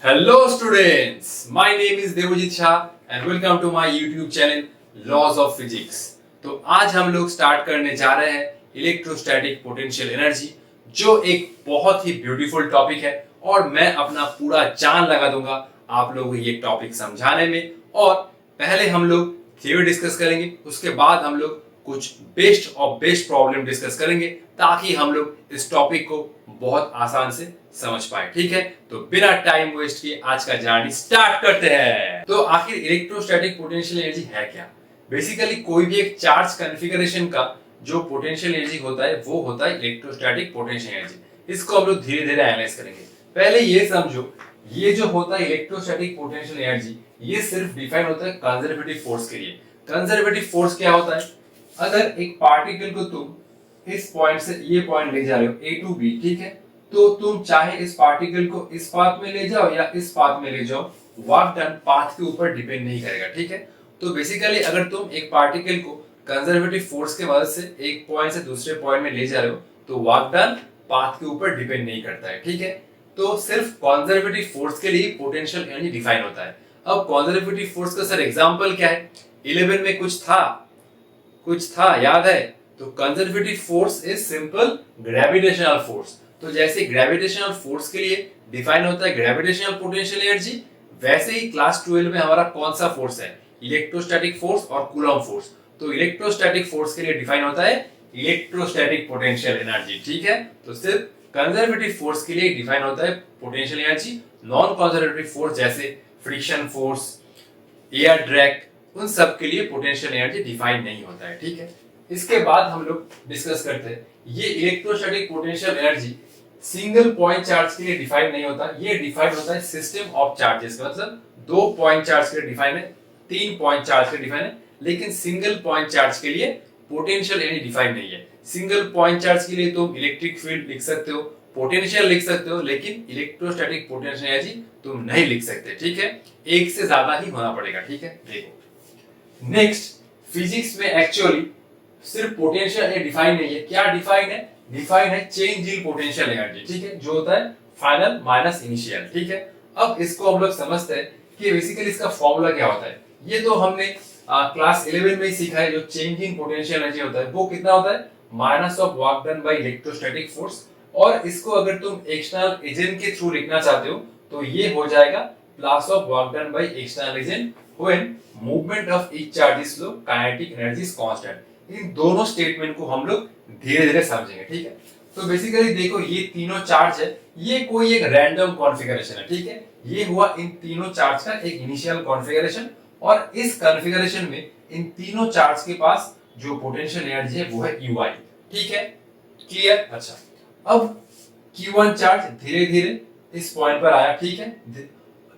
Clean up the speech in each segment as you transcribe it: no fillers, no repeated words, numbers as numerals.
Hello students, my name is Devojit Shah and welcome to my YouTube channel Laws of Physics। तो आज हम लोग start करने जा रहे हैं इलेक्ट्रोस्टैटिक पोटेंशियल एनर्जी, जो एक बहुत ही ब्यूटीफुल टॉपिक है और मैं अपना पूरा जान लगा दूंगा आप लोगों को ये टॉपिक समझाने में। और पहले हम लोग थ्योरी डिस्कस करेंगे, उसके बाद हम लोग कुछ बेस्ट प्रॉब्लम डिस्कस करेंगे ताकि हम लोग इस टॉपिक को बहुत आसान से समझ पाए। ठीक है, तो बिना टाइम वेस्ट किए आज का जर्नी स्टार्ट करते हैं। तो आखिर इलेक्ट्रोस्टैटिक पोटेंशियल एनर्जी है क्या? बेसिकली कोई भी एक चार्ज कॉन्फ़िगरेशन का जो पोटेंशियल एनर्जी होता है वो होता है इलेक्ट्रोस्टैटिक पोटेंशियल एनर्जी। इसको हम लोग धीरे धीरे एनालाइज करेंगे। पहले ये समझो, ये जो होता है इलेक्ट्रोस्टैटिक पोटेंशियल एनर्जी, ये सिर्फ डिफाइन होता है कंजर्वेटिव फोर्स के लिए। कंजर्वेटिव फोर्स क्या होता है? अगर एक पार्टिकल को तुम इस पॉइंट से ये पॉइंट ले जा रहे हो A टू B, ठीक है, तो तुम चाहे इस पार्टिकल को इस पाथ में ले जाओ या इस पाथ में ले जाओ, वर्क डन पाथ के ऊपर डिपेंड नहीं करेगा। ठीक है, तो बेसिकली अगर तुम एक पार्टिकल को कंजर्वेटिव फोर्स के मदद से एक पॉइंट से दूसरे पॉइंट में ले जा रहे हो तो वर्क डन पाथ के ऊपर डिपेंड नहीं करता है। ठीक है, तो सिर्फ कंजर्वेटिव फोर्स के लिए पोटेंशियल एनर्जी डिफाइन होता है। अब कंजर्वेटिव फोर्स का सर एग्जांपल क्या है? 11 में कुछ था याद है? तो conservative force is simple gravitational force. तो जैसे ग्रेविटेशनल फोर्स के लिए डिफाइन होता है ग्रेविटेशनल पोटेंशियल एनर्जी, वैसे ही क्लास 12 में हमारा कौन सा फोर्स है? इलेक्ट्रोस्टैटिक फोर्स और कूलॉम फोर्स। तो इलेक्ट्रोस्टैटिक फोर्स के लिए डिफाइन होता है इलेक्ट्रोस्टैटिक पोटेंशियल एनर्जी। ठीक है, तो सिर्फ कंजर्वेटिव फोर्स के लिए डिफाइन होता है potential energy. Non conservative force जैसे फ्रिक्शन फोर्स, एयर ड्रैग, उन सब के लिए पोटेंशियल एनर्जी डिफाइन नहीं होता है। ठीक है, इसके बाद हम लोग डिस्कस करते हैं ये electrostatic potential energy single point charge के लिए डिफाइन नहीं होता, ये डिफाइन होता है सिस्टम ऑफ चार्जेस। मतलब 2 पॉइंट चार्ज के लिए डिफाइन है, 3 पॉइंट चार्ज के लिए डिफाइन है, लेकिन सिंगल पॉइंट चार्ज के लिए पोटेंशियल एनर्जी डिफाइन नहीं है। सिंगल पॉइंट चार्ज के लिए तुम इलेक्ट्रिक फील्ड लिख सकते हो, पोटेंशियल लिख सकते हो, लेकिन इलेक्ट्रोस्टैटिक पोटेंशियल एनर्जी तुम नहीं लिख सकते। ठीक है, एक से ज्यादा ही होना पड़ेगा। ठीक है, देखो नेक्स्ट, फिजिक्स में एक्चुअली सिर्फ पोटेंशियल एनर्जी डिफाइन नहीं है। क्या डिफाइन है? डिफाइन है चेंज इन पोटेंशियल एनर्जी। ठीक है, जो होता है फाइनल माइनस इनिशियल। ठीक है, अब इसको हम लोग समझते हैं कि बेसिकली इसका फॉर्मूला क्या होता है। ये तो हमने क्लास 11 में ही सीखा है। जो चेंज इन पोटेंशियल एनर्जी होता है वो कितना होता है? Minus of work done by electrostatic force. और इसको अगर तुम एक्सटर्नल एजेंट के थ्रू लिखना चाहते हो तो ये हो जाएगा plus of work done by external agent when movement of each charge is slow, kinetic energy is constant. इन दोनों स्टेटमेंट को हम लोग धीरे धीरे समझेंगे। ठीक है, तो बेसिकली देखो ये तीनों चार्ज है, ये कोई एक रैंडम कॉन्फ़िगरेशन है। ठीक है, ये हुआ इन तीनों चार्ज का एक इनिशियल कॉन्फ़िगरेशन, और इस कॉन्फ़िगरेशन में इन तीनों चार्ज के पास जो पोटेंशियल एनर्जी है वो है ui। ठीक है, क्लियर? अच्छा, अब q1 चार्ज धीरे धीरे इस पॉइंट पर आया। ठीक है,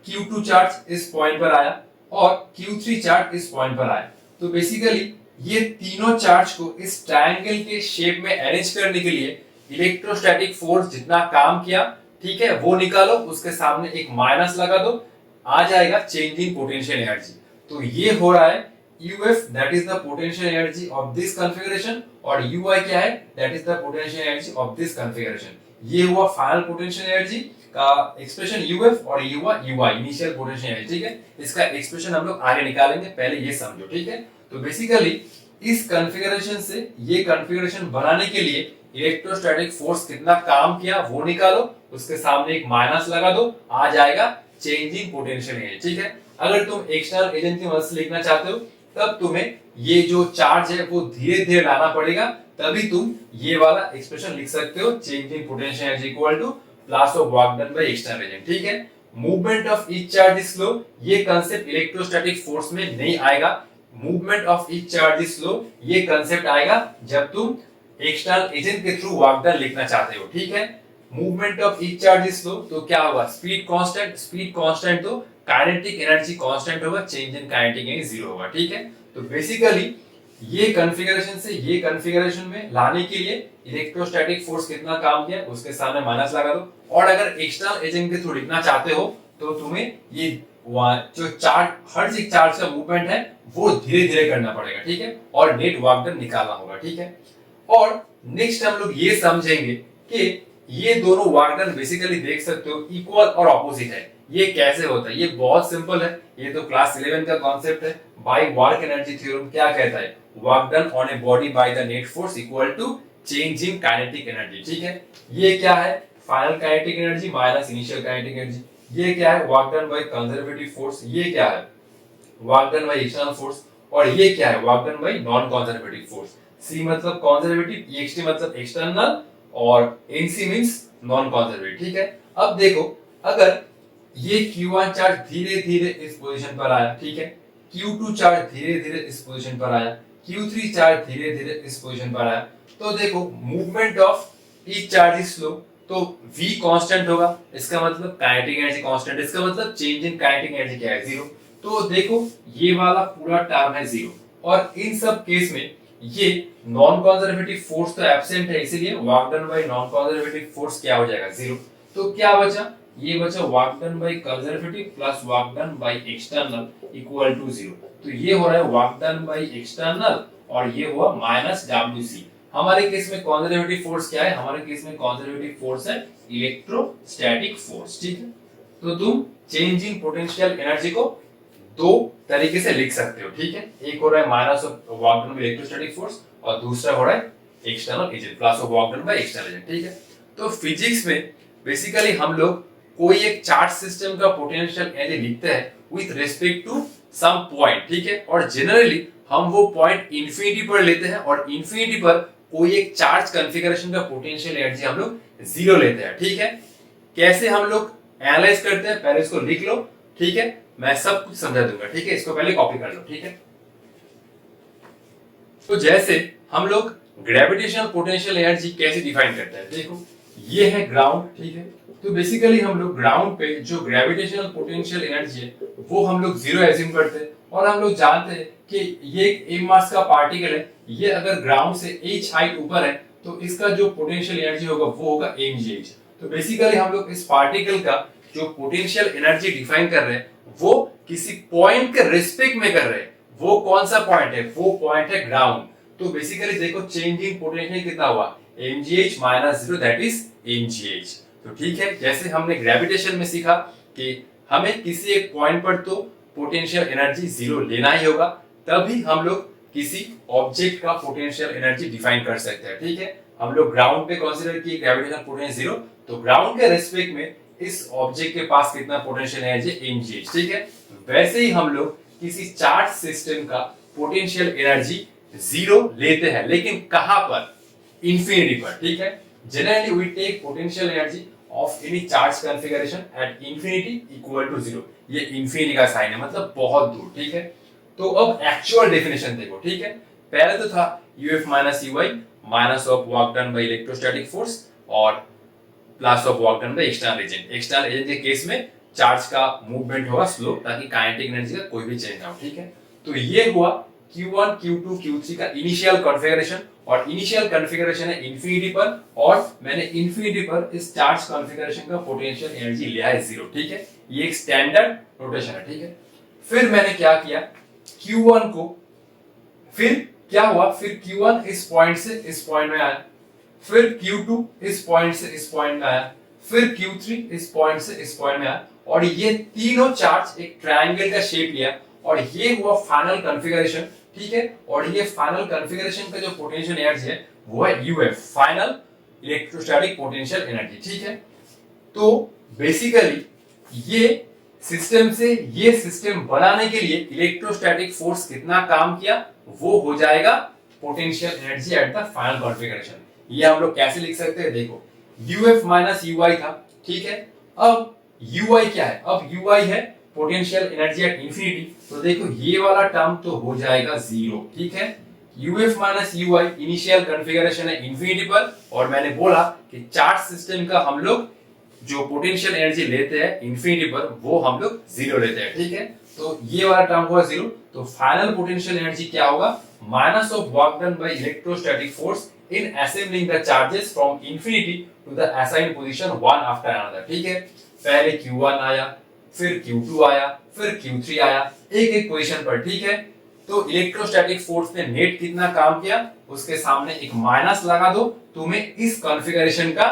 q2 चार्ज इस पॉइंट पर आया और q3 चार्ज इस पॉइंट पर आया। तो बेसिकली ये तीनों चार्ज को इस ट्रायंगल के शेप में अरेंज करने के लिए इलेक्ट्रोस्टैटिक फोर्स जितना काम किया, ठीक है, वो निकालो, उसके सामने एक माइनस लगा दो, आ जाएगा चेंज इन पोटेंशियल एनर्जी। तो ये हो रहा है UF, that is the potential energy of this configuration, और UI क्या है? That is the potential energy of this configuration. ये हुआ फाइनल पोटेंशियल एनर्जी का एक्सप्रेशन UF, और ये हुआ UI, इनिशियल पोटेंशियल एनर्जी। ठीक है, इसका एक्सप्रेशन हम लोग आगे निकालेंगे, पहले ये समझो। ठीक है, तो बेसिकली इस कॉन्फ़िगरेशन से ये कॉन्फ़िगरेशन बनाने के लिए इलेक्ट्रोस्टैटिक फोर्स कितना काम किया वो निकालो, उसके सामने एक माइनस लगा दो, आ जाएगा चेंज इन पोटेंशियल एनर्जी। ठीक है, अगर तुम एक्सटर्नल एजेंट की मदद से लिखना चाहते हो तब तुम्हें ये जो चार्ज है वो धीरे धीरे लाना पड़ेगा, तभी तुम ये वाला एक्सप्रेशन लिख सकते हो, change in potential energy equal two plus of work done by external agent. ठीक है, movement of each charge is slow, ये कांसेप्ट इलेक्ट्रोस्टैटिक फोर्स में नहीं आएगा। Movement of each charge is slow ये कांसेप्ट आएगा जब तुम एक्सटर्नल एजेंट के थ्रू वर्क डन लिखना चाहते हो। ठीक है, movement of each charge is slow तो क्या होगा? स्पीड कांस्टेंट तो काइनेटिक एनर्जी कांस्टेंट होगा, चेंज इन काइनेटिक एनर्जी 0 होगा। ठीक है, तो बेसिकली ये कॉन्फ़िगरेशन से ये कॉन्फ़िगरेशन में लाने के लिए इलेक्ट्रोस्टैटिक फोर्स कितना काम किया उसके सामने माइनस लगा दो, और अगर एक्सटर्नल एजेंट के थ्रू लिखना चाहते हो तो तुम्हें ये जो चार्ज, हर एक चार्ज का मूवमेंट है वो धीरे धीरे करना पड़ेगा। ठीक है, और नेट वर्क डन निकालना होगा। ठीक है, और नेक्स्ट हम लोग ये समझेंगे कि ये दोनों वर्क डन बेसिकली देख सकते हो इक्वल और ऑपोजिट है। ये कैसे होता है? ये बहुत सिंपल है, ये तो क्लास 11 का कॉन्सेप्ट है। बाय वर्क एनर्जी थ्योरम क्या कहता है? Work done on a body by the net force equal to change in kinetic energy. ठीक है, ये क्या है? Final kinetic energy minus initial kinetic energy. ये क्या है? Work done by conservative force. ये क्या है? Work done by external force. और ये क्या है? Work done by non conservative force. C मतलब कंजर्वेटिव, ईएक्सटी मतलब एक्सटर्नल, और एनसी मींस नॉन कंजर्वेटिव। ठीक है, अब देखो, अगर ये Q1 चार्ज धीरे धीरे इस पोजीशन पर आया, ठीक है, Q2 चार्ज धीरे धीरे इस पोजीशन पर आया, Q3 चार्ज धीरे धीरे इस पोजीशन पर आया, तो देखो movement of each charge is slow, तो V कांस्टेंट होगा, इसका मतलब काइनेटिक एनर्जी कांस्टेंट, इसका मतलब चेंज इन काइनेटिक एनर्जी क्या है? जीरो। तो देखो ये वाला पूरा टर्म है जीरो, और इन सब केस में ये नॉन कंजर्वेटिव फोर्स तो एब्सेंट है, इसीलिए work done by non conservative force क्या हो जाएगा? जीरो। तो क्या बचा? ये बचा work done by conservative plus work done by external equal to zero. तो ये हो रहा है वर्क डन बाय एक्सटर्नल, और ये हुआ माइनस WC। हमारे केस में कंजर्वेटिव फोर्स क्या है? हमारे केस में कंजर्वेटिव फोर्स है इलेक्ट्रोस्टैटिक फोर्स। ठीक है, तो तुम चेंज इन पोटेंशियल एनर्जी को दो तरीके से लिख सकते हो। ठीक है, एक हो रहा है minus of work done by electrostatic force, और दूसरा हो रहा है external agent plus of work done by external agent. ठीक है, तो फिजिक्स में बेसिकली हम लोग कोई एक चार्ज सिस्टम का पोटेंशियल एनर्जी लिखते हैं with respect to some point. ठीक है, और जनरली हम वो पॉइंट इंफिनिटी पर लेते हैं, और इंफिनिटी पर कोई एक चार्ज कॉन्फ़िगरेशन का पोटेंशियल एनर्जी हम लोग जीरो लेते हैं। ठीक है, कैसे हम लोग एनालाइज करते हैं पहले इसको लिख लो। ठीक है, मैं सब कुछ समझा दूंगा। ठीक है, इसको पहले कॉपी कर लो। ठीक है, तो जैसे हम लोग ग्रेविटेशनल पोटेंशियल एनर्जी कैसे डिफाइन करते हैं, देखो ये है ग्राउंड। ठीक है, तो बेसिकली हम लोग ग्राउंड पे जो ग्रेविटेशनल पोटेंशियल एनर्जी है वो हम लोग जीरो एज्यूम करते हैं, और हम लोग जानते हैं कि ये एक m मास का पार्टिकल है, ये अगर ग्राउंड से h हाइट ऊपर है तो इसका जो पोटेंशियल एनर्जी होगा वो होगा mgh। तो बेसिकली हम लोग इस पार्टिकल का जो पोटेंशियल एनर्जी डिफाइन कर रहे हैं वो किसी पॉइंट के रिस्पेक्ट में कर रहे हैं। वो कौन सा पॉइंट है? वो पॉइंट है ग्राउंड। तो बेसिकली देखो चेंज इन पोटेंशियल कितना हुआ? mgh minus zero, that is mgh। तो ठीक है, जैसे हमने ग्रेविटेशन में सीखा कि हमें किसी एक पॉइंट पर तो पोटेंशियल एनर्जी जीरो लेना ही होगा, तभी हम लोग किसी ऑब्जेक्ट का पोटेंशियल एनर्जी डिफाइन कर सकते हैं। ठीक है, हम लोग ग्राउंड पे कंसीडर किए ग्रेविटेशनल पोटेंशियल जीरो, तो ग्राउंड के रिस्पेक्ट में इस ऑब्जेक्ट के पास कितना पोटेंशियल एनर्जी? mgh। ठीक है, वैसे ही हम लोग किसी चार्ज सिस्टम का पोटेंशियल एनर्जी जीरो लेते हैं, लेकिन कहां पर? इंफिनिटी पर। ठीक है, generally we take potential energy of any charge configuration at infinity equal to zero। ये infinity का साइन है, मतलब बहुत दूर। ठीक है, तो अब एक्चुअल डेफिनेशन देखो। ठीक है, पहले तो था uf minus uy minus of work done by electrostatic force और plus of work done by external agent. External agent के केस में चार्ज का मूवमेंट होगा स्लो, ताकि काइनेटिक एनर्जी का कोई भी चेंज ना हो। ठीक है, तो ये हुआ Q1, Q2, Q3 का इनिशियल कॉन्फ़िगरेशन, और इनिशियल कॉन्फ़िगरेशन है इंफिनिटी पर, और मैंने इंफिनिटी पर इस चार्ज कॉन्फ़िगरेशन का पोटेंशियल एनर्जी लिया है जीरो। ठीक है, ये एक स्टैंडर्ड नोटेशन है। ठीक है, फिर मैंने क्या किया? Q1 को, फिर क्या हुआ? फिर Q1 इस पॉइंट से इस पॉइंट में आया, फिर Q2 इस पॉइंट से इस पॉइंट में आया, फिर Q3 इस पॉइंट से इस पॉइंट में आया, और ये तीनों चार्ज एक ट्रायंगल का शेप लिया, और ये हुआ फाइनल कॉन्फ़िगरेशन। ठीक है, और ये फाइनल कॉन्फ़िगरेशन का जो पोटेंशियल एनर्जी है वो है UF, final electrostatic potential energy. ठीक है, तो बेसिकली ये सिस्टम से ये सिस्टम बनाने के लिए इलेक्ट्रोस्टैटिक फोर्स कितना काम किया वो हो जाएगा potential energy at the final configuration. ये हम लोग कैसे लिख सकते हैं? देखो UF माइनस UY था। ठीक है, अब UY क्या है? अब UY है पोटेंशियल एनर्जी एट इंफिनिटी, तो देखो ये वाला टर्म तो हो जाएगा जीरो। ठीक है, UF minus UY initial configuration है इंफिनिटी पर, और मैंने बोला कि चार्ज सिस्टम का हम लोग जो पोटेंशियल एनर्जी लेते हैं इंफिनिटी पर वो हम लोग जीरो लेते हैं। ठीक है, तो ये वाला टर्म हुआ जीरो, तो फाइनल पोटेंशियल एनर्जी क्या होगा? Minus of work done by electrostatic force in assembling the charges from infinity to the assigned position one after another. ठीक है, पहले Q1 आया, फिर Q2 आया, फिर Q3 आया, एक एक पोजीशन पर। ठीक है, तो इलेक्ट्रोस्टैटिक फोर्स ने नेट कितना काम किया उसके सामने एक माइनस लगा दो, तुम्हें इस कॉन्फ़िगरेशन का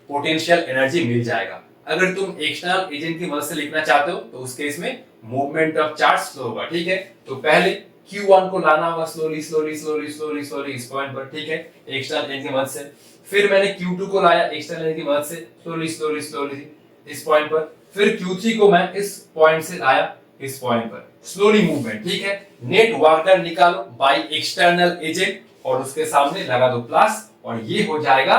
पोटेंशियल एनर्जी मिल जाएगा। अगर तुम एक्सटर्नल एजेंट की मदद से लिखना चाहते हो तो उस केस में मूवमेंट ऑफ चार्ज स्लो होगा, ठीक है। तो पहले Q1 को लाना होगा slowly slowly slowly slowly slowly इस पॉइंट पर, ठीक है, एक्सटर्नल एजेंट की मदद से। फिर मैंने Q2 को लाया एक्सटर्नल एजेंट की मदद से स्लोली स्लोली स्लोली इस पॉइंट पर। फिर Q3 को मैं इस पॉइंट से लाया इस पॉइंट पर, स्लोली मूवमेंट, ठीक है। नेट वर्क डन निकालो बाय एक्सटर्नल एजेंट और उसके सामने लगा दो प्लस, और ये हो जाएगा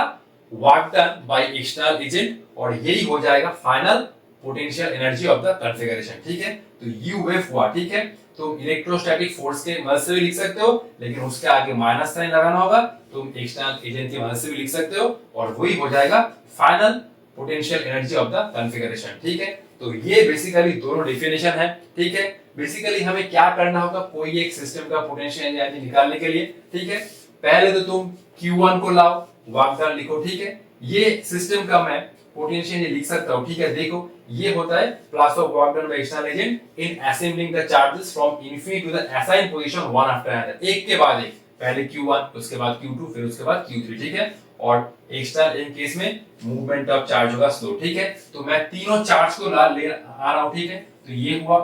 work done by external agent, और यही हो जाएगा final potential energy of the configuration, ठीक है। तो यूएफ हुआ, ठीक है। तुम इलेक्ट्रोस्टैटिक फोर्स के मदद से भी लिख सकते हो, लेकिन उसके आगे माइनस साइन लगाना होगा। तुम एक्सटर्नल एजेंट की मदद से भी लिख सकते हो, और वही हो जाएगा final potential energy of the configuration, ठीक है। तो ये बेसिकली दोनों डेफिनेशन है, ठीक है। बेसिकली हमें क्या करना होगा, कोई एक सिस्टम का पोटेंशियल एनर्जी निकालने के लिए, ठीक है। पहले तो तुम Q1 को लाओ, वर्क डन लिखो, ठीक है। ये सिस्टम का मैं पोटेंशियल लिख सकता हूं, ठीक है। देखो ये होता है plus of work done by external agent in assembling the charges from infinity to the assigned position one after another, एक के बाद एक, पहले Q1 उसके बाद Q2 फिर उसके बाद Q3, ठीक है। और एक्सटर्नल इन केस में मूवमेंट ऑफ चार्ज होगा स्लो, ठीक है। तो मैं तीनों चार्ज को ले आ रहा हूं, ठीक है। तो ये हुआ,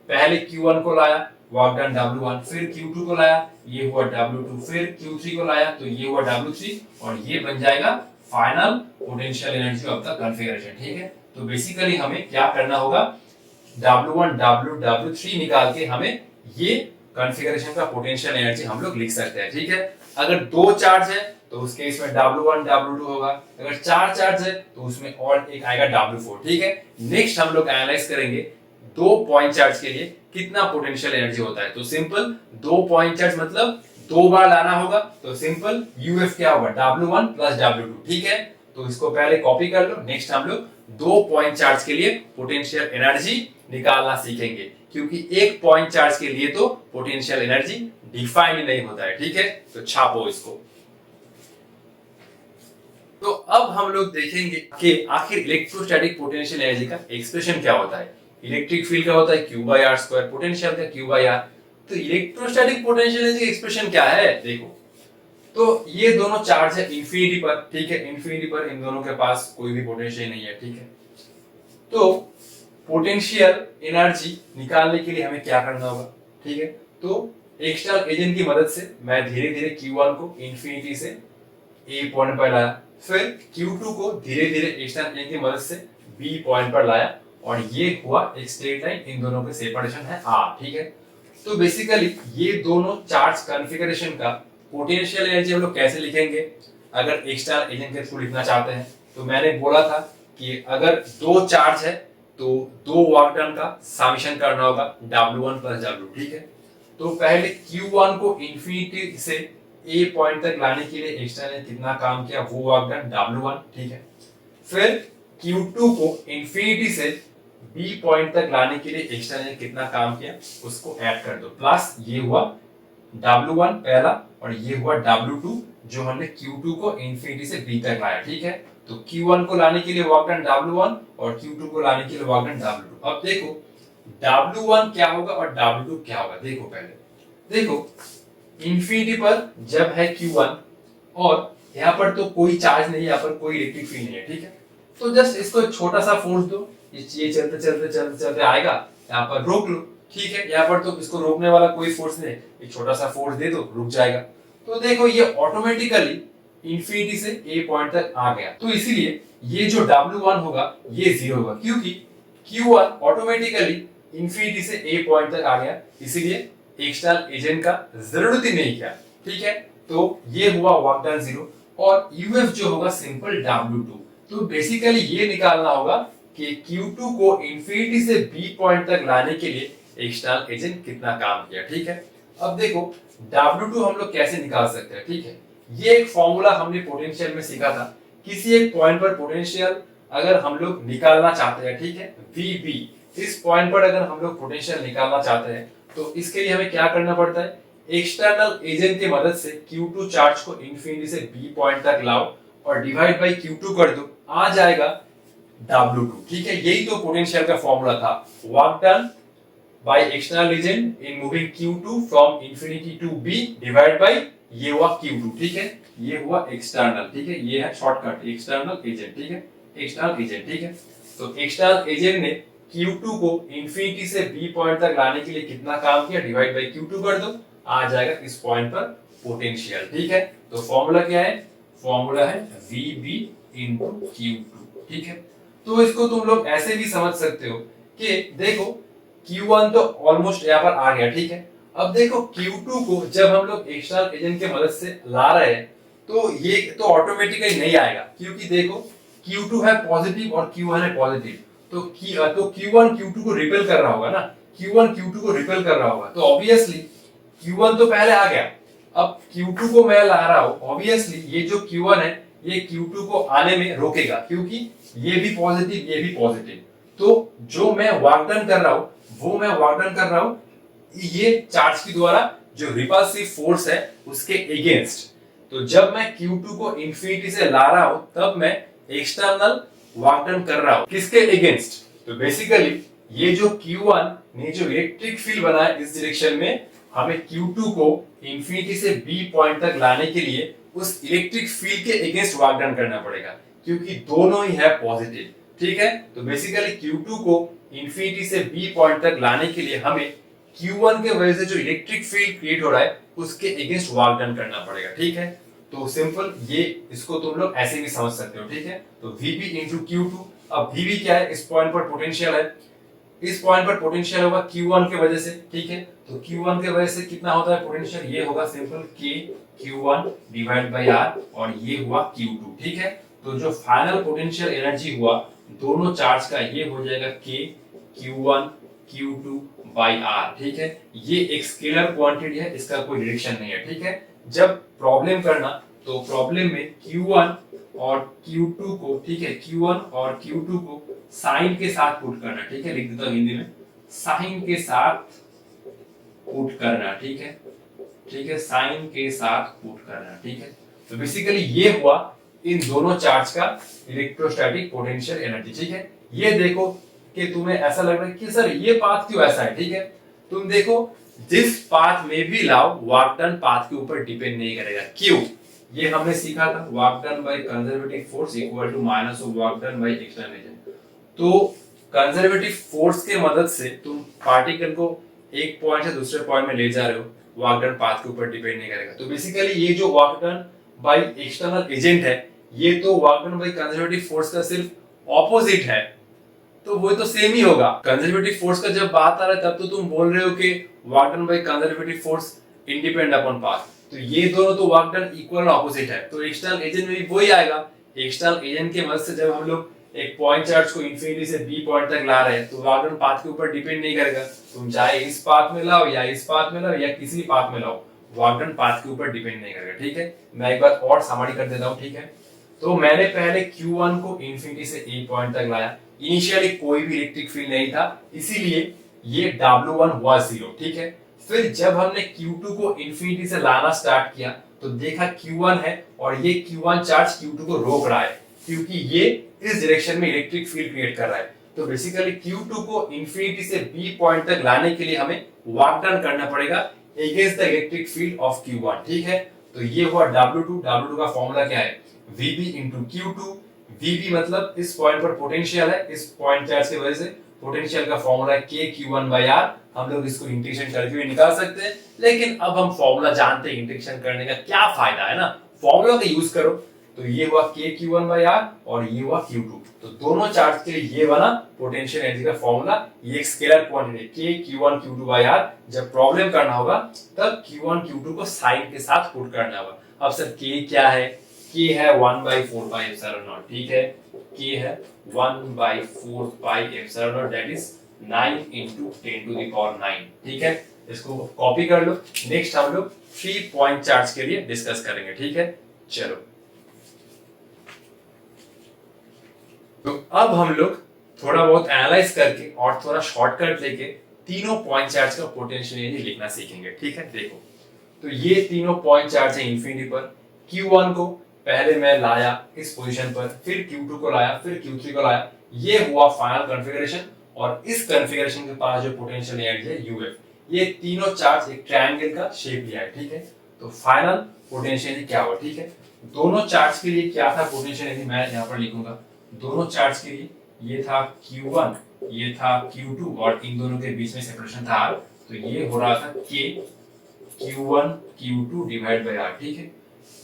पहले Q1 को लाया वर्क डन W1, फिर Q2 को लाया ये हुआ W2, फिर Q3 को लाया तो ये हुआ W3, और ये बन जाएगा final potential energy of the configuration, ठीक है। तो बेसिकली हमें क्या करना होगा, W1 W3 निकाल के हमें ये कॉन्फ़िगरेशन का पोटेंशियल एनर्जी हम लोग लिख सकते हैं, ठीक है। अगर दो चार्ज है तो उस केस में W1 W2 होगा, अगर चार चार्ज है तो उसमें और एक आएगा W4, ठीक है। नेक्स्ट हम लोग एनालाइज करेंगे दो पॉइंट चार्ज के लिए कितना पोटेंशियल एनर्जी होता है। तो सिंपल, दो पॉइंट चार्ज मतलब दो बार लाना होगा, तो सिंपल यूएफ क्या होगा, W1 प्लस W2, ठीक है। तो इसको पहले कॉपी कर लो। नेक्स्ट हम लोग दो पॉइंट चार्ज के लिए पोटेंशियल एनर्जी निकालना सीखेंगे, क्योंकि एक पॉइंट चार्ज के लिए तो पोटेंशियल एनर्जी डिफाइन नहीं होता है, ठीक है। तो छापो इसको। तो अब हम लोग देखेंगे कि आखिर इलेक्ट्रोस्टैटिक पोटेंशियल एनर्जी का एक्सप्रेशन क्या होता है। इलेक्ट्रिक फील्ड का होता है Q/R², पोटेंशियल का Q/R। तो इलेक्ट्रोस्टैटिक पोटेंशियल एनर्जी का एक्सप्रेशन क्या है, देखो। तो ये दोनों चार्ज है इंफिनिटी पर, ठीक है। इंफिनिटी पर इन दोनों के पास कोई भी पोटेंशियल नहीं है, ठीक है। तो पोटेंशियल एनर्जी निकालने के लिए हमें क्या करना होगा, ठीक है। तो एक्सटर्नल एजेंट की मदद से मैं धीरे धीरे Q1 को इंफिनिटी से A पॉइंट पर लाया, फिर Q2 को धीरे धीरे एक्सटर्नल एजेंट की मदद से B पॉइंट पर लाया, और ये हुआ एक स्ट्रेट लाइन, इन दोनों के सेपरेशन है R, ठीक है। तो बेसिकली ये दोनों चार्ज कॉन्फ़िगरेशन का पोटेंशियल एनर्जी हम लोग कैसे लिखेंगे, अगर एक्सटर्नल एजेंट के थ्रू लिखना चाहते हैं। तो मैंने बोला था कि अगर दो चार्ज है तो दो वर्क डन का समेशन करना होगा W1 प्लस W, ठीक है। तो पहले Q1 को इंफिनिटी से A पॉइंट तक लाने के लिए एक्सटर्नल ने कितना काम किया, वो वर्क डन W1, ठीक है। फिर Q2 को इंफिनिटी से B पॉइंट तक लाने के लिए एक्सटर्नल ने कितना काम किया, उसको ऐड कर दो, प्लस ये हुआ W1 पहला, और ये हुआ W2 जो हमने Q2 को इंफिनिटी से B तक लाया, ठीक है। तो Q1 को लाने के लिए वर्क डन W1 और Q2 को लाने के लिए वर्क डन W2। अब देखो W1 क्या होगा और W2 क्या होगा, देखो पहले देखो इंफिनिटी पर जब है Q1 और यहाँ पर तो कोई चार्ज नहीं है, यहाँ पर कोई इलेक्ट्रिक फील्ड नहीं है, ठीक है। तो जस्ट इसको एक छोटा सा फोर्स दो, ये चलते चलते चलते चलते आएगा, यहाँ पर रोक लो, ठीक है। यहाँ पर तो इसको रोकने वाला कोई फोर्स नहीं, एक छोटा सा फोर्स दे दो, रुक जाएगा। तो देखो ये ऑटोमेटिकली इंफिनिटी से A पॉइंट तक आ गया। तो इसीलिए ये जो W1 होगा ये 0 होगा, क्योंकि Q1 ऑटोमेटिकली इंफिनिटी से A पॉइंट तक आ गया, इसीलिए एक्सटर्नल एजेंट का जरूरत ही नहीं किया, ठीक है। तो ये हुआ वर्क डन 0, और UF जो होगा सिंपल W2। तो बेसिकली ये निकालना होगा कि Q2 को इंफिनिटी से B पॉइंट तक लाने के लिए एक्सटर्नल एजेंट कितना काम किया, ठीक है। अब देखो W2 हम लोग कैसे निकाल सकते हैं, ठीक है। ये एक फॉर्मूला हमने पोटेंशियल में सीखा था। किसी एक पॉइंट पर पोटेंशियल अगर हम लोग निकालना चाहते हैं, ठीक है, VB, इस पॉइंट पर अगर हम लोग पोटेंशियल निकालना चाहते हैं तो इसके लिए हमें क्या करना पड़ता है, एक्सटर्नल एजेंट की मदद से Q2 चार्ज को इंफिनिटी से B पॉइंट तक लाओ और डिवाइड बाय Q2 कर दो, आ जाएगा W2, ठीक है। यही तो पोटेंशियल का फॉर्मूला था, work done by external agent in moving Q2 from infinity to B divide by ये हुआ Q2, ठीक है। ये हुआ एक्सटर्नल, ठीक है, ये है शॉर्टकट एक्सटर्नल एजेंट, ठीक है, एक्सटर्नल एजेंट, ठीक है। तो एक्सटर्नल एजेंट ने Q2 को इंफिनिटी से B पॉइंट तक लाने के लिए कितना काम किया, डिवाइड बाय Q2 कर दो, आ जाएगा इस पॉइंट पर पोटेंशियल। ठीक है, तो फॉर्मूला क्या है, फॉर्मूला है VB into Q2। ठीक है, तो इसको तुम लोग ऐसे भी समझ सकते हो कि देखो Q1 तो ऑलमोस्ट यहाँ पर आ गया। ठीक है, अब देखो Q2 को जब हम लोग एक्सटर्नल एजेंट के मदद से ला रहे हैं तो ये तो ऑटोमेटिकली नहीं आएगा, क्योंकि देखो Q2 है पॉजिटिव और Q1 है पॉजिटिव, तो Q1 Q2 को रिपेल कर रहा होगा ना, Q1 Q2 को रिपेल कर रहा होगा, तो ऑब्वियसली Q1 तो पहले आ गया, अब Q2 को मैं ला रहा हूं, ऑब्वियसली ये जो Q1 है ये Q2 को आने में रोकेगा, क्योंकि ये भी पॉजिटिव ये भी पॉजिटिव, तो जो मैं वर्क डन कर रहा हूं वो मैं वर्क डन कर रहा हूं ये चार्ज के द्वारा जो रिपल्सिव फोर्स है उसके अगेंस्ट। तो जब मैं Q2 को इंफिनिटी से ला रहा हूं तब मैं एक्सटर्नल वर्क डन कर रहा हूं, किसके अगेंस्ट, तो बेसिकली ये जो Q1 ने जो इलेक्ट्रिक फील्ड बनाया इस डायरेक्शन में, हमें Q2 को इंफिनिटी से B पॉइंट तक लाने के लिए उस इलेक्ट्रिक फील्ड के अगेंस्ट वर्क डन करना पड़ेगा, क्योंकि दोनों ही है पॉजिटिव। ठीक है, तो बेसिकली Q2 को इंफिनिटी से B पॉइंट तक लाने के लिए हमें Q1 के वजह से जो इलेक्ट्रिक फील्ड क्रिएट हो रहा है उसके अगेंस्ट वर्क डन करना पड़ेगा। ठीक है, तो सिंपल ये इसको तुम लोग ऐसे भी समझ सकते हो। ठीक है, तो VB into Q2, अब VB क्या है, इस पॉइंट पर पोटेंशियल है, इस पॉइंट पर पोटेंशियल होगा Q1 के वजह से। ठीक है, तो Q1 के वजह से कितना होता है पोटेंशियल, ये होगा simple K Q1 divide by R, और ये हुआ Q2। ठीक है, तो जो फाइनल पोटेंशियल एनर्जी हुआ दोनों चार्ज का ये हो जाएगा K Q1 Q2 bye R। ठीक है, ये एक स्केलर क्वांटिटी है, इसका कोई डायरेक्शन नहीं है। ठीक है, जब प्रॉब्लम करना तो प्रॉब्लम में Q1 और Q2 को, ठीक है, Q1 और Q2 को साइन के साथ पुट करना। ठीक है, लिख देता हूं हिंदी में, साइन के साथ पुट करना। ठीक है, ठीक है, साइन के साथ पुट करना। ठीक है, तो बेसिकली ये हुआ इन दोनों चार्ज का इलेक्ट्रोस्टैटिक पोटेंशियल एनर्जी। ठीक है, ये देखो कि तुम्हें ऐसा लग रहा है कि सर ये पाथ क्यों ऐसा है। ठीक है, तुम देखो जिस पाथ में भी लाओ वर्क डन पाथ के ऊपर डिपेंड नहीं करेगा। क्यों, ये हमने सीखा था, work done by conservative force equal to minus of work done by external agent. तो कंजर्वेटिव फोर्स के मदद से तुम पार्टिकल को एक पॉइंट से दूसरे पॉइंट में ले जा रहे हो, वर्क डन पाथ के ऊपर डिपेंड नहीं करेगा। तो बेसिकली ये जो work done by external agent है ये तो work done by conservative force का सिर्फ ऑपोजिट है, तो वो तो सेम ही होगा। कंजर्वेटिव फोर्स का जब बात आ रहा है तब तो तुम बोल रहे हो कि work done by conservative force independent upon path, तो ये दोनों तो वर्क डन इक्वल ऑपोजिट है, तो एक्सटर्नल एजेंट में भी वही आएगा। एक्सटर्नल एजेंट के मदद से जब हम लोग एक पॉइंट चार्ज को इंफिनिटी से B पॉइंट तक ला रहे हैं तो वर्क डन पाथ के ऊपर डिपेंड नहीं करेगा, तुम चाहे इस पाथ में लाओ या इस पाथ में लाओ या किसी पाथ में लाओ, वर्क डन पाथ के ऊपर डिपेंड नहीं करेगा। ठीक है, मैं एक बार और समरी कर देता हूं। ठीक है, तो मैंने पहले Q1 को इंफिनिटी से A पॉइंट तक लाया, इनिशियली कोई भी इलेक्ट्रिक फील्ड नहीं था, इसीलिए ये W1 हुआ 0। ठीक है, फिर जब हमने Q2 को इंफिनिटी से लाना स्टार्ट किया तो देखा Q1 है और ये Q1 चार्ज Q2 को रोक रहा है, क्योंकि ये इस डायरेक्शन में इलेक्ट्रिक फील्ड क्रिएट कर रहा है। तो बेसिकली Q2 को इंफिनिटी से B पॉइंट तक लाने के लिए हमें वर्क डन करना पड़ेगा against the electric field of Q1। ठीक है, तो ये हुआ W2। W2 का फॉर्मूला क्या है, VB into Q2। VB मतलब इस पॉइंट पर पोटेंशियल है, इस पॉइंट चार्ज की वजह से पोटेंशियल का फॉर्मूला है K Q1 by R। हम लोग इसको इंटीग्रेशन करके भी निकाल सकते हैं, लेकिन अब हम फॉर्मूला जानते हैं, इंटीग्रेशन करने का क्या फायदा है ना, फॉर्मूला का यूज करो। तो ये हुआ K Q1 by R और ये हुआ Q2, तो दोनों चार्ज के लिए ये बना पोटेंशियल एनर्जी का फॉर्मूला। ये एक scalar quantity K Q1 Q2 by R, जब प्रॉब्लम करना होगा तब Q1 Q2 को साइन के साथ पुट करना होगा। अब सर K क्या है, K है 1/4 pi epsilon naught। ठीक है, K है 1/4 pi epsilon naught, that is 9 into 10 to the power 9। ठीक है, इसको कॉपी कर लो। नेक्स्ट हम लोग 3 पॉइंट चार्ज के लिए डिस्कस करेंगे। ठीक है, चलो तो अब हम लोग थोड़ा बहुत एनालाइज करके और थोड़ा शॉर्टकट लेके तीनों पॉइंट चार्ज का पोटेंशियल एनर्जी लिखना सीखेंगे। ठीक है, देखो तो ये तीनों पॉइंट चार्ज है इंफिनिटी पर। Q1 को पहले मैं लाया इस पोजीशन पर, फिर Q2 को लाया, फिर Q3 को लाया, ये हुआ फाइनल कॉन्फ़िगरेशन। और इस कॉन्फ़िगरेशन के पास जो पोटेंशियल एनर्जी है UF, ये तीनों चार्ज एक ट्रायंगल का शेप लिया है। ठीक है, तो फाइनल पोटेंशियल एनर्जी क्या हुआ। ठीक है, दोनों चार्ज के लिए क्या था पोटेंशियल एनर्जी, मैं यहाँ पर लिखूंगा। दोनों चार्ज के लिए ये था Q1, ये था Q2 और इन दोनों के बीच में सेपरेशन था R, तो ये हो रहा था K Q1 Q2 divide by R, ठीक है।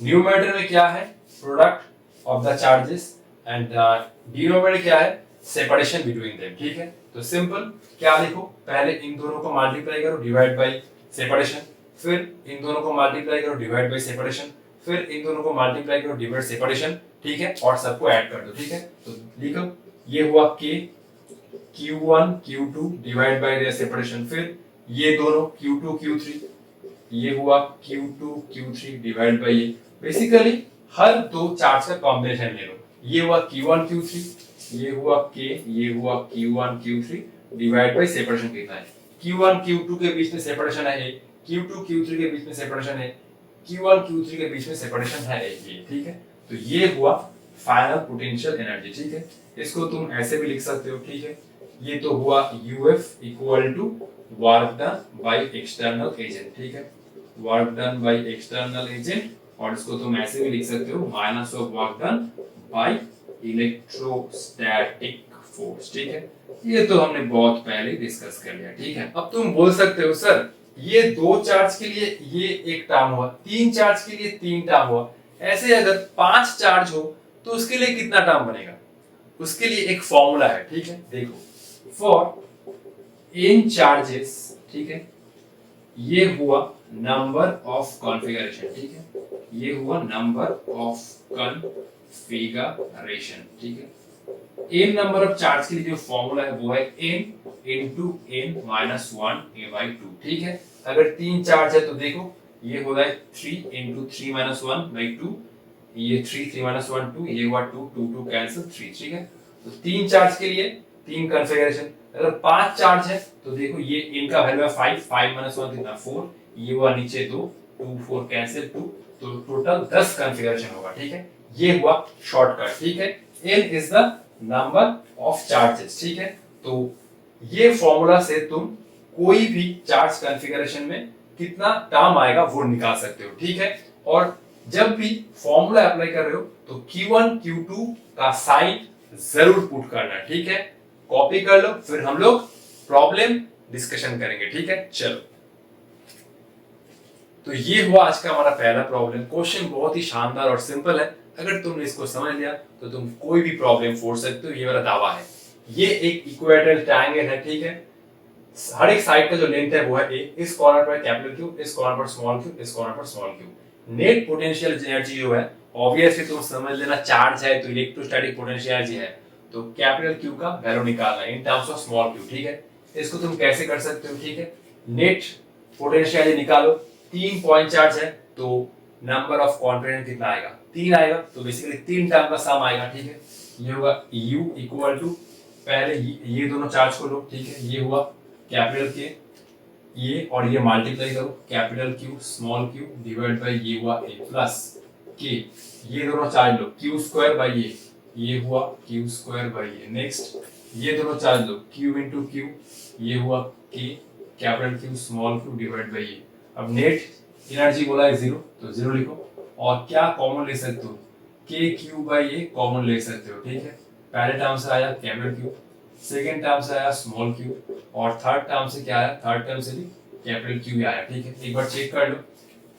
न्यूमरेटर में क्या है, product of the charges, and denominator क्या है, सेपरेशन बिटवीन देम, ठीक है। तो सिंपल क्या लिखो, पहले इन दोनों को मल्टीप्लाई करो डिवाइड बाय सेपरेशन, फिर इन दोनों को मल्टीप्लाई करो डिवाइड बाय सेपरेशन, फिर इन दोनों को मल्टीप्लाई करो डिवाइड सेपरेशन, ठीक है, और सबको ऐड कर दो, ठीक है। तो लिखो ये हुआ K Q1 Q2 divide by there separation, फिर ये दोनों Q2 Q3, ये हुआ Q2 Q3 डिवाइड बाय ये, बेसिकली हर दो चार्ज का कॉम्बिनेशन ले लो, ये हुआ Q1 Q3, ये हुआ K, ये हुआ Q1 Q3 divide by separation कितना है, Q1 Q2 के बीच में सेपरेशन है ये, Q2 Q3 के बीच में सेपरेशन है, Q1 Q3 के बीच में सेपरेशन है ये, ठीक है। तो ये हुआ फाइनल पोटेंशियल एनर्जी, ठीक है। इसको तुम ऐसे भी लिख सकते हो, ठीक है। ये तो हुआ UF equal to work done by external agent, ठीक है, work done by external agent, और इसको तुम ऐसे भी लिख सकते हो minus of work done by electrostatic force, ठीक है। ये तो हमने बहुत पहले डिस्कस कर लिया, ठीक है। अब तुम बोल सकते हो सर ये दो चार्ज के लिए ये एक टर्म हुआ, तीन चार्ज के लिए तीन टर्म हुआ, ऐसे अगर पांच चार्ज हो तो उसके लिए कितना टर्म बनेगा, उसके लिए एक फॉर्मूला है, ठीक है। देखो फॉर n चार्जेस, ठीक है, ये हुआ नंबर ऑफ कॉन्फ़िगरेशन, ठीक है, ये हुआ नंबर ऑफ कॉन्फ़िगरेशन, ठीक है। n नंबर ऑफ चार्ज के लिए जो फॉर्मूला है वो है n into n minus 1 a/2, ठीक है। अगर तीन चार्ज है तो देखो ये हो रहा है 3 into 3 minus 1 by 2, ये 3 3 minus 1 2, ये हुआ 2 2 2 कैंसिल 3, ठीक है। तो तीन चार्ज के लिए तीन कॉन्फ़िगरेशन, अगर पांच चार्ज है तो देखो ये इनका वैल्यू है 5 5 minus 1 कितना 4, ये हुआ नीचे 2 2 4 कैंसिल 2, तो टोटल 10 कॉन्फ़िगरेशन होगा, ठीक है। ये हुआ शॉर्टकट, ठीक है। n is the number of charges, ठीक है। तो ये फॉर्मूला से तुम कोई भी चार्ज कॉन्फ़िगरेशन में कितना टर्म आएगा वो निकाल सकते हो, ठीक है। और जब भी फॉर्मूला अप्लाई कर रहे हो तो Q1 Q2 का साइन जरूर पुट करना, ठीक है। कॉपी कर लो, फिर हम लोग प्रॉब्लम डिस्कशन करेंगे, ठीक है। चलो, तो ये हुआ आज का हमारा पहला प्रॉब्लम। क्वेश्चन बहुत ही शानदार और सिंपल है, अगर तुमने इसको समझ लिया तो तुम कोई भी प्रॉब्लम फोड़ सकते हो, ये मेरा दावा है। ये एक इक्वेटोरियल ट्रायंगल है, ठीक है। हर एक साइड का जो लेंथ है वो है a, इस कॉर्नर पर कैपिटल Q, इस कॉर्नर पर स्मॉल q, इस कॉर्नर पर small q। Net potential energy जो है ऑब्वियसली तुम समझ लेना, चार्ज है तो इलेक्ट्रोस्टैटिक पोटेंशियल एनर्जी है, तो कैपिटल Q का वैल्यू निकालना in terms of small q, ठीक है। इसको तुम कैसे कर सकते हो, ठीक है। नेट पोटेंशियल एनर्जी निकालो, तीन पॉइंट चार्ज है तो नंबर ऑफ कॉन्फिडेंस कितना आएगा, तीन आएगा, तो बेसिकली तीन टर्म का सम आएगा, ठीक है। ये होगा u इक्वल टू, पहले ये दोनों चार्ज को लो, ठीक है, ये हुआ कैपिटल के, ये और ये मल्टीप्लाई करो, capital Q small q divide by ये हुआ a प्लस k, ये दोनों charge low q square by ये हुआ q स्क्वायर बाय ये। नेक्स्ट ये दोनों चार्ज लो q इनटू q, ये हुआ k capital Q small q divide by ये। अब नेट एनर्जी बोला है 0, तो 0 लिखो, और क्या कॉमन ले सकते हो, k q बाय ये कॉमन ले सकते हो, ठीक है। पहले टर्म से आया कैपिटल Q, सेकेंड टर्म से आया स्मॉल q, और थर्ड टर्म से क्या आया, थर्ड टर्म से भी कैपिटल Q ही आया, ठीक है। एक बार चेक कर लो,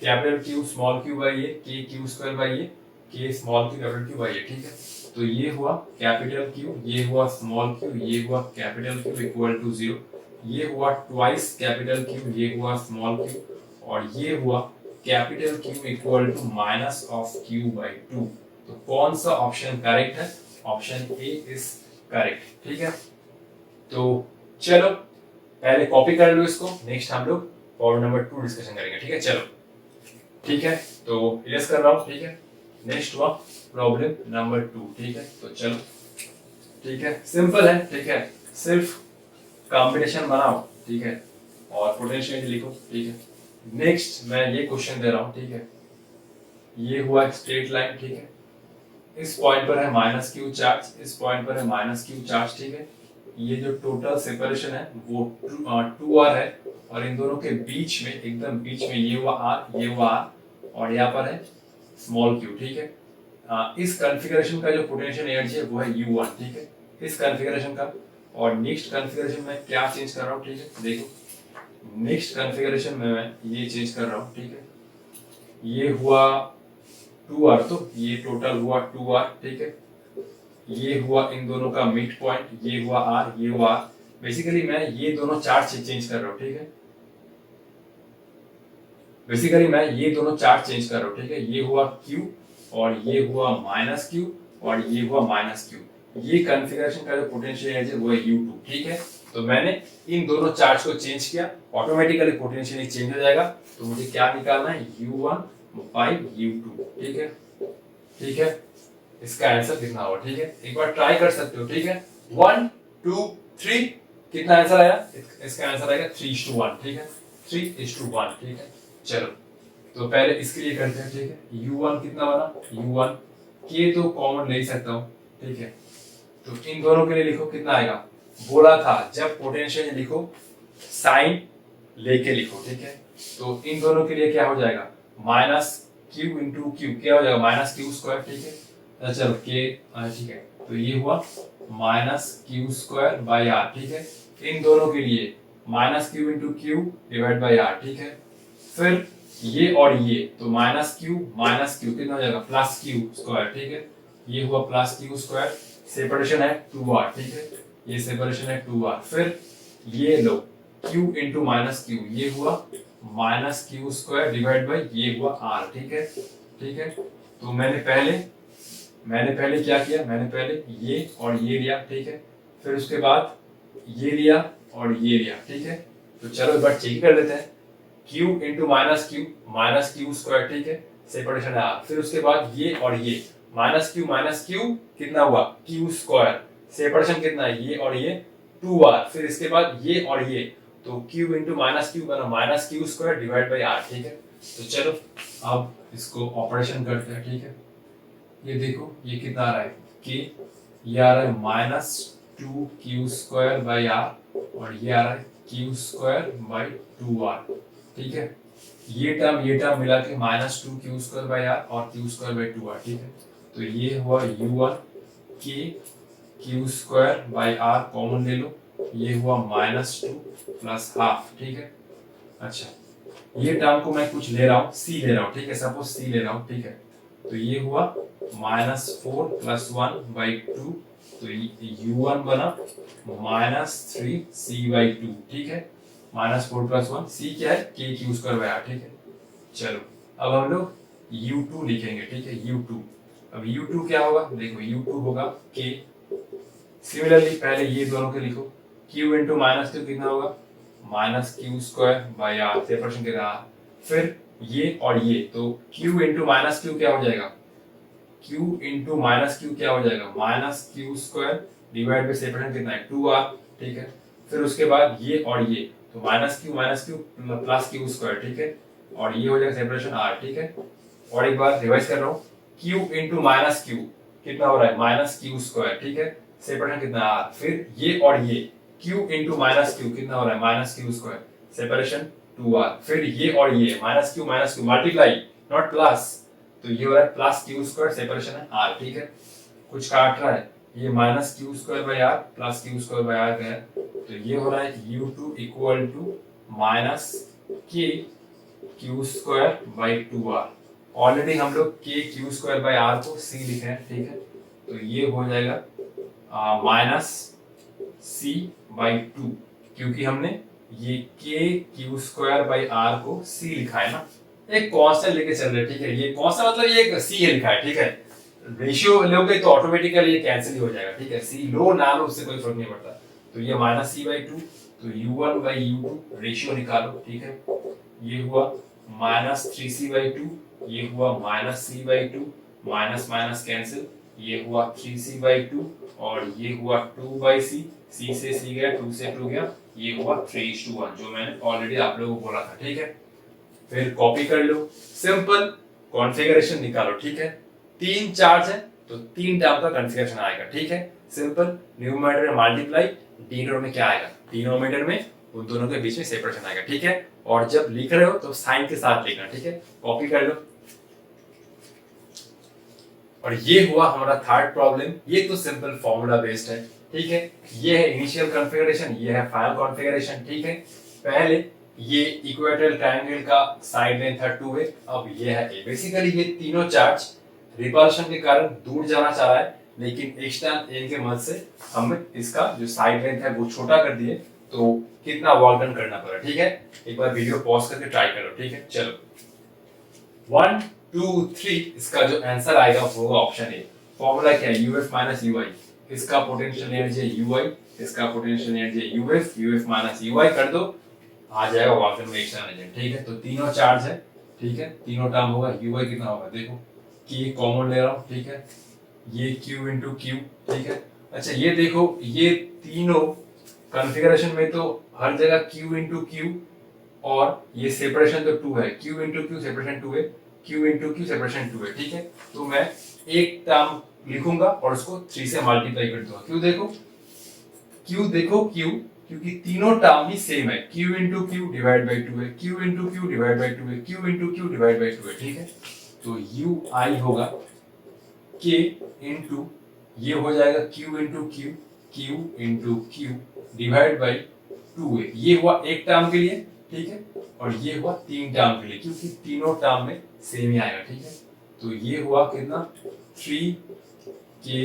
capital Q small q by ये, k q स्क्वायर बाय ये, k small q capital Q by ये, ठीक है। तो ये हुआ कैपिटल Q, ये हुआ स्मॉल q, ये हुआ कैपिटल Q इक्वल टू 0, ये हुआ ट्वाइस कैपिटल Q, ये हुआ स्मॉल q, और ये हुआ capital Q equal to minus of q by 2। तो कौन सा ऑप्शन करेक्ट है, ऑप्शन ए इज करेक्ट, ठीक है। तो चलो पहले कॉपी कर लो इसको, नेक्स्ट हम लोग प्रॉब्लम नंबर 2 डिस्कशन करेंगे, ठीक है। चलो ठीक है, तो इरेज कर रहा हूँ, ठीक है। नेक्स्ट हुआ प्रॉब्लम नंबर 2, ठीक है। तो चलो ठीक है, सिंपल है, ठीक है, सिर्फ कॉम्बिनेशन बनाओ, ठीक है, और पोटेंशियल लिखो, ठीक है। नेक्स्ट मैं ये क्वेश्चन दे रहा हूँ, ठीक है। ये हुआ स्ट्रेट लाइन, ठीक है, इस पॉइंट पर है माइनस q चार्ज, इस पॉइंट पर है माइनस q चार्ज, ठीक है। ये जो टोटल सेपरेशन है वो 2r है, और इन दोनों के बीच में, एकदम बीच में ये हुआ r, ये हुआ r, और यहाँ पर है स्मॉल q, ठीक है। इस कॉन्फ़िगरेशन का जो पोटेंशियल एनर्जी है वो है u1, ठीक है। इस कॉन्फ़िगरेशन का। और नेक्स्ट कॉन्फ़िगरेशन में क्या चेंज कर रहा हूँ, ठीक है, देखो नेक्स्ट कॉन्फ़िगरेशन में मैं ये चेंज कर रहा हूँ, ठीक है, ये हुआ 2r, तो ये टोटल हुआ 2r, ठीक है, ये हुआ इन दोनों का मिड पॉइंट, ये हुआ r, ये हुआ r। बेसिकली मैं ये दोनों चार्ज चेंज कर रहा हूँ, ठीक है, बेसिकली मैं ये दोनों चार्ज चेंज कर रहा हूँ, ठीक है, ये हुआ q और ये हुआ -q और ये हुआ -q। ये कॉन्फ़िगरेशन का जो पोटेंशियल एनर्जी वो है U2, ठीक है। तो मैंने इन दोनों चार्ज को चेंज किया, ऑटोमेटिकली पोटेंशियल चेंज हो जाएगा। तो मुझे क्या निकालना है, U1 by U2, ठीक है, ठीक है। इसका आंसर कितना होगा, ठीक है, एक बार ट्राई कर सकते हो, ठीक है। 1 2 3, कितना आंसर आया, इसका आंसर आएगा 3:1, ठीक है, 3:1, ठीक है। चलो तो पहले इसके लिए करते हैं, ठीक है। U1 कितना बना, U1 के तो कॉमन ले सकता हूँ, ठीक है। तो इन दोनों के लिए लिखो, कितना आएगा, बोला था जब पोटेंशियल लिखो साइन लेके लिखो, ठीक है। तो इन दोनों के लिए क्या हो जाएगा, -q इंटू क्यू, क्या हो जाएगा -q², ठीक है। अच्छा चलो के, ठीक है, तो ये हुआ -q² r, ठीक है। इन दोनों के लिए -q into Q divide by r, ठीक है। फिर ये और ये, तो -q कितना हो जाएगा, +q², ठीक है। ये हुआ +q², सेपरेशन है 2r, ठीक है, ये सेपरेशन है 2r। फिर ये लो q इंटू -q, ये हुआ -q² डिवाइड बाई ये हुआ r, ठीक है, ठीक है। तो मैंने पहले क्या किया, मैंने पहले ये और ये लिया, ठीक है। फिर उसके बाद ये लिया और ये लिया, ठीक है। तो चलो एक बार चेक कर लेते हैं, q इंटू -q, ठीक है, सेपरेशन है r। फिर उसके बाद ये और ये, -q कितना हुआ, q², सेपरेशन कितना है, ये और ये 2r। फिर इसके बाद ये और ये, तो q इंटू -q बना -q² डिवाइड बाई r, ठीक है। तो चलो अब इसको ऑपरेशन करते हैं, ठीक है। ये देखो ये कितना आ रहा है, k, ये आ रहा है -2q² बाई r और ये आ रहा है q² बाई 2r, ठीक है। ये टर्म मिला के -2q² बाई r और q² बाई 2r, ठीक है। तो ये हुआ U1 k q² by r common ले लो, ये हुआ -2 प्लस हाफ, ठीक है। अच्छा ये टर्म को मैं कुछ ले रहा हूँ, c ले रहा हूँ, ठीक है, सपोज c ले रहा हूँ, ठीक है। तो ये हुआ -4 प्लस 1 बाई 2, तो U1 बना -3c बाई 2, ठीक है। -4 प्लस 1, c क्या है, k q² बाई r, ठीक है। चलो अब हम लोग U2 लिखेंगे, ठीक है, U2। अब U2 क्या होगा, देखो U2 होगा k। सिमिलरली पहले ये दोनों के लिखो, q इंटू -q कितना होगा, -q² बाई r, सेपरेशन कितना r। फिर ये और ये, तो q इंटू -q क्या हो जाएगा, q इंटू -q क्या हो जाएगा, -q² डिवाइड बाई सेपरेशन कितना है 2r, ठीक है। फिर उसके बाद ये और ये, तो -q प्लस q², ठीक है, और ये हो जाएगा सेपरेशन r, ठीक है। और एक बार रिवाइज कर रहा हूँ, q इंटू -q कितना हो रहा है, -q², ठीक है, सेपरेशन कितना r। फिर ये और ये, q इंटू -q कितना हो रहा है, -q², सेपरेशन 2r। फिर ये और ये, -q मल्टीप्लाई नॉट प्लस, तो ये हो रहा है +q², सेपरेशन है r, ठीक है। कुछ काट रहा है, ये -q² by r plus q² by r है, तो ये हो रहा है U2 equal to -k q² by 2r। Already हम लोग k q² बाई r को c लिखे हैं, ठीक है। तो ये हो जाएगा -c बाई 2, क्योंकि हमने ये k q² बाई r को c लिखा है ना, एक कांस्टेंट लेके चल रहे, ठीक है। ये कांस्टेंट मतलब ये एक c लिखा है, ठीक है। रेशियो लोगे तो ऑटोमेटिकली ये कैंसिल ही हो जाएगा, ठीक है। c लो ना लो उससे कोई फर्क नहीं पड़ता। तो ये -c/2, तो U1/U2 रेशियो निकालो, ठीक है। ये हुआ -3c/2, ये हुआ -c/2, माइनस माइनस कैंसिल, ये हुआ 3c/2 और ये हुआ 2/c, c से c गया, 2 से 2 गया, ये हुआ 3:1, जो मैंने ऑलरेडी आप लोगों को बोला था, ठीक है। फिर कॉपी कर लो, सिंपल कॉन्फ़िगरेशन निकालो, ठीक है। 3 चार्ज है तो 3 टर्म का कॉन्फ़िगरेशन आएगा, ठीक है। सिंपल, न्यूमरेटर में मल्टीप्लाई, डिनोमिनेटर में क्या आएगा, डिनोमिनेटर में उन दोनों के बीच में सेपरेशन आएगा, ठीक है। और जब लिख रहे हो तो साइन के साथ लिखना, ठीक है। कॉपी कर लो। और ये हुआ हमारा थर्ड प्रॉब्लम। ये तो सिंपल फॉर्मूला बेस्ड है, ठीक है। ये है इनिशियल कॉन्फ़िगरेशन, ये है फाइनल कॉन्फ़िगरेशन, ठीक है। पहले ये इक्वेटोरियल ट्रायंगल का साइड लेंथ था 2a, अब ये है a। बेसिकली ये तीनों चार्ज रिपल्शन के कारण दूर जाना चाह रहा है, लेकिन एक्सटर्नल एंगल के मदद से हम इसका जो साइड लेंथ है वो छोटा कर दिए, तो कितना वर्क डन करना पड़ा, ठीक है। एक बार वीडियो पॉज करके ट्राई करो, ठीक है। चलो 1 2 3, इसका जो आंसर आएगा वो होगा ऑप्शन ए। फॉर्मूला क्या है, यूएफ माइनस यूआई। इसका पोटेंशियल एनर्जी है यूआई, इसका पोटेंशियल एनर्जी है यूएफ, यूएफ माइनस यूआई कर दो, आ जाएगा वर्क डन में एक्सटर्नल एजेंट, ठीक है। तो तीनों चार्ज है, ठीक है, तीनों टर्म होगा। यूआई कितना होगा, देखो कि कॉमन ले रहा हूं, ठीक है, ये Q इंटू क्यू, ठीक है। अच्छा ये देखो, ये तीनों कॉन्फ़िगरेशन में तो हर जगह Q इंटू क्यू, और ये सेपरेशन तो 2 है, Q इंटू क्यू सेपरेशन 2 है, Q इंटू क्यू सेपरेशन 2 है, ठीक है। तो मैं एक टर्म लिखूंगा और उसको 3 से मल्टीप्लाई कर दूंगा। क्यों देखो, Q देखो Q, क्योंकि तीनों टर्म ही सेम है, Q into Q divide by 2 है, Q into Q divide by 2 है, Q into Q divide by 2 है, ठीक है। तो UI होगा K इंटू, ये हो जाएगा Q into Q, Q into Q divide by 2a। ये हुआ एक टर्म के लिए, ठीक है, और ये हुआ 3 टर्म के लिए, क्योंकि तीनों टर्म में सेम ही आएगा, ठीक है। तो ये हुआ कितना, 3k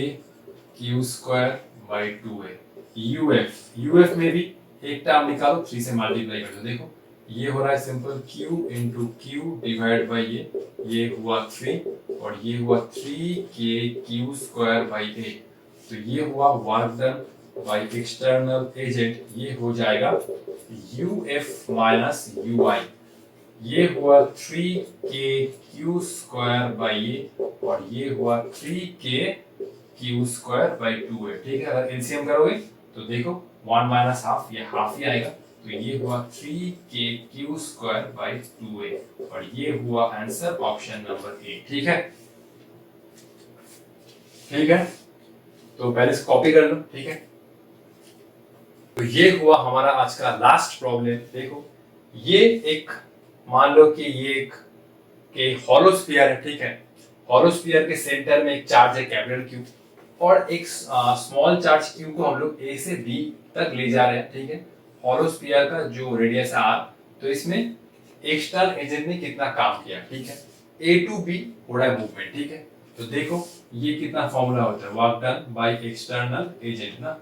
Q square by 2a। UF में भी एक टर्म निकालो, 3 से मल्टीप्लाई कर दो, देखो ये हो रहा है simple Q into Q divide by ये हुआ 3 और ये हुआ 3k Q square by a। तो ये हुआ work done by external agent, ये हो जाएगा UF माइनस UI। ये हुआ 3k Q square by a और ये हुआ 3k क्यू स्क्वायर बाई 2 है, ठीक है। अगर एलसीएम करोगे तो देखो 1 माइनस हाफ, ये हाफ ही आएगा, तो ये हुआ 3k Q square by 2a और ये हुआ आंसर ऑप्शन नंबर ए, ठीक है। ठीक है, तो पहले से कॉपी कर लो, ठीक है। तो ये हुआ हमारा आज का लास्ट प्रॉब्लम। देखो ये एक, मान लो कि ये एक हॉलो स्फीयर है, ठीक है। हॉलो स्फीयर के सेंटर में एक चार्ज है कैपिटल क्यू, और एक स्मॉल चार्ज क्यू को हम लोग ए से बी तक ले जा रहे हैं, ठीक है। हॉलो स्फीयर का जो रेडियस है आर, तो इसमें एक्सटर्नल एजेंट ने कितना काम किया, ठीक है। ए टू बी हो रहा है मूवमेंट, ठीक है। तो देखो ये कितना फॉर्मूला होता है, work done by external agent ना,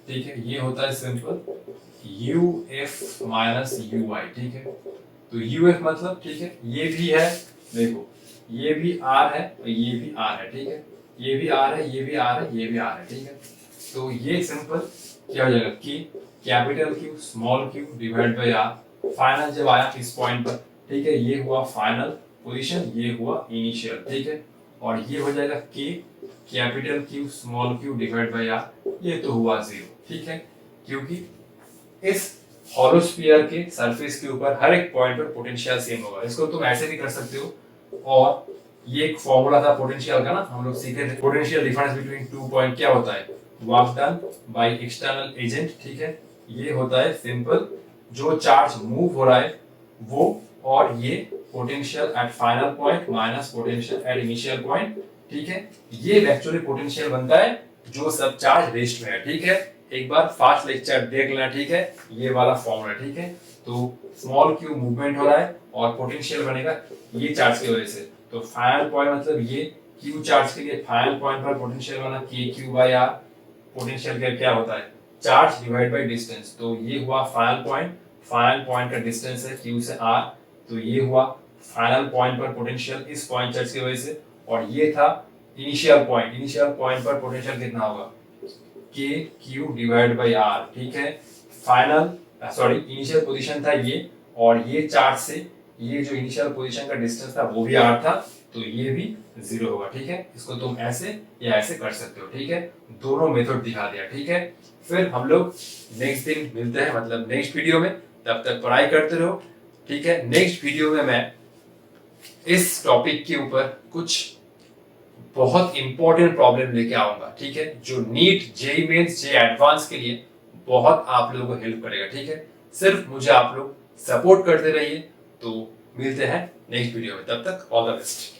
ठीक है। ये होता है सिंपल UF माइनस UI, ठीक है। तो UF मतलब, ठीक है, ये भी है, देखो ये भी R है और ये भी R है, ठीक है। ये भी R है, ये भी R है, ये भी R है, ठीक है। तो ये सिंपल क्या हो जाएगा कि capital Q small q divide by R। Final जब आया इस पॉइंट पर, ठीक है, ये हुआ फाइनल पोजीशन, ये हुआ इनिशियल, ठीक है। और ये हो जाएगा K capital Q small q divide by R, ये तो हुआ 0, ठीक है। क्योंकि इस हॉलो स्फीयर के सरफेस के ऊपर हर एक पॉइंट पर पोटेंशियल सेम होगा। इसको तुम ऐसे भी कर सकते हो, और ये एक फॉर्मूला था पोटेंशियल का ना, हम लोग सीखे थे पोटेंशियल डिफरेंस बिटवीन 2 पॉइंट क्या होता है, work done by external agent, ठीक है। ये होता है सिंपल जो चार्ज मूव हो रहा है वो, और ये potential at final point minus potential at initial point, ठीक है। ये एक्चुअली पोटेंशियल बनता है जो सब चार्ज रेस्ट में है, ठीक है। एक बार फास्ट लेक्चर देख लेना, ठीक है, ये वाला फॉर्मूला, ठीक है। तो स्मॉल q मूवमेंट हो रहा है और पोटेंशियल बनेगा ये चार्ज की वजह से। तो फाइनल पॉइंट मतलब ये q चार्ज के लिए फाइनल पॉइंट पर पोटेंशियल बना kq बाय r। पोटेंशियल क्या होता है, चार्ज डिवाइड बाय डिस्टेंस। तो ये हुआ फाइनल पॉइंट का डिस्टेंस है q से r, तो ये हुआ फाइनल पॉइंट पर पोटेंशियल इस पॉइंट चार्ज की वजह से। और ये था इनिशियल पॉइंट पर पोटेंशियल कितना होगा, k q divide by r, ठीक है। इनिशियल पोजीशन था ये, और ये चार्ज से ये जो इनिशियल पोजीशन का डिस्टेंस था वो भी r था, तो ये भी 0 होगा, ठीक है। इसको तुम ऐसे या ऐसे कर सकते हो, ठीक है। दोनों मेथड दिखा दिया, ठीक है। फिर हम लोग नेक्स्ट दिन मिलते हैं, मतलब नेक्स्ट वीडियो में। तब तक पढ़ाई करते रहो, ठीक है। नेक्स्ट वीडियो में मैं इस टॉपिक के ऊपर कुछ बहुत इंपॉर्टेंट प्रॉब्लम लेके आऊंगा, ठीक है, जो नीट जेईई मेंस जे एडवांस के लिए बहुत आप लोगों को हेल्प करेगा, ठीक है। सिर्फ मुझे आप लोग सपोर्ट करते रहिए। तो मिलते हैं नेक्स्ट वीडियो में, तब तक ऑल द बेस्ट।